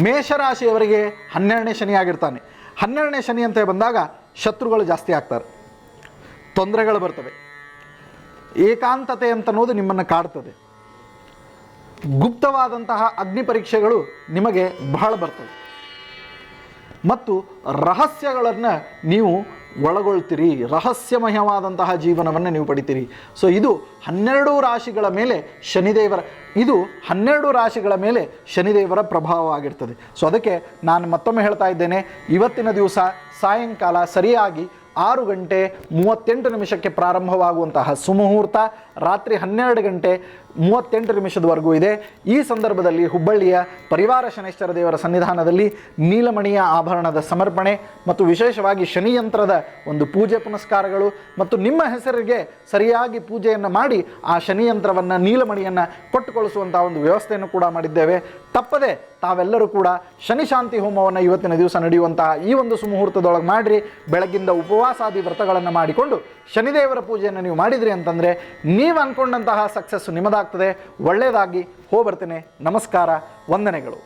ಮೇಷರಾಶಿಯವರಿಗೆ 12ನೇ ಶನಿ ಆಗಿರ್ತಾನೆ. 12ನೇ ಶನಿ ಅಂತ ಬಂದಾಗ ಶತ್ರುಗಳು ಜಾಸ್ತಿ ಆಗ್ತಾರೆ, ತೊಂದರೆಗಳು ಬರ್ತವೆ, ಏಕಾಂತತೆ ಅಂತನ್ನೋದು ನಿಮ್ಮನ್ನು ಕಾಡ್ತದೆ, ಗುಪ್ತವಾದಂತಹ ಅಗ್ನಿ ಪರೀಕ್ಷೆಗಳು ನಿಮಗೆ ಬಹಳ ಬರ್ತವೆ ಮತ್ತು ರಹಸ್ಯಗಳನ್ನು ನೀವು ಒಳಗೊಳ್ತೀರಿ, ರಹಸ್ಯಮಯವಾದಂತಹ ಜೀವನವನ್ನು ನೀವು ಪಡಿತೀರಿ. ಸೊ ಇದು 12 ರಾಶಿಗಳ ಮೇಲೆ ಶನಿದೇವರ ಪ್ರಭಾವವಾಗಿರ್ತದೆ. ಸೊ ಅದಕ್ಕೆ ನಾನು ಮತ್ತೊಮ್ಮೆ ಹೇಳ್ತಾ ಇದ್ದೇನೆ, ಇವತ್ತಿನ ದಿವಸ ಸಾಯಂಕಾಲ ಸರಿಯಾಗಿ 6:38 ಪ್ರಾರಂಭವಾಗುವಂತಹ ಸುಮುಹೂರ್ತ ರಾತ್ರಿ 12:38 ಇದೆ. ಈ ಸಂದರ್ಭದಲ್ಲಿ ಹುಬ್ಬಳ್ಳಿಯ ಪರಿವಾರ ಶನೈಶ್ಚರ ದೇವರ ಸನ್ನಿಧಾನದಲ್ಲಿ ನೀಲಮಣಿಯ ಆಭರಣದ ಸಮರ್ಪಣೆ ಮತ್ತು ವಿಶೇಷವಾಗಿ ಶನಿಯಂತ್ರದ ಒಂದು ಪೂಜೆ ಪುನಸ್ಕಾರಗಳು ಮತ್ತು ನಿಮ್ಮ ಹೆಸರಿಗೆ ಸರಿಯಾಗಿ ಪೂಜೆಯನ್ನು ಮಾಡಿ ಆ ಶನಿಯಂತ್ರವನ್ನು ನೀಲಮಣಿಯನ್ನು ಕೊಟ್ಟುಕೊಳಿಸುವಂಥ ಒಂದು ವ್ಯವಸ್ಥೆಯನ್ನು ಕೂಡ ಮಾಡಿದ್ದೇವೆ. ತಪ್ಪದೆ ತಾವೆಲ್ಲರೂ ಕೂಡ ಶನಿ ಶಾಂತಿ ಹೋಮವನ್ನು ಇವತ್ತಿನ ದಿವಸ ನಡೆಯುವಂತಹ ಈ ಒಂದು ಸುಮುಹೂರ್ತದೊಳಗೆ ಮಾಡಿರಿ. ಬೆಳಗ್ಗಿಂದ ಉಪವಾಸಾದಿ ವ್ರತಗಳನ್ನು ಮಾಡಿಕೊಂಡು ಶನಿದೇವರ ಪೂಜೆಯನ್ನು ನೀವು ಮಾಡಿದ್ರಿ ಅಂತಂದರೆ ನೀವು ಅಂದ್ಕೊಂಡಂತಹ ಸಕ್ಸಸ್ಸು ನಿಮ್ಮದಾಗ್ತದೆ. ಒಳ್ಳೆಯದಾಗಿ ಹೋಗ್ಬರ್ತೇನೆ. ನಮಸ್ಕಾರ, ವಂದನೆಗಳು.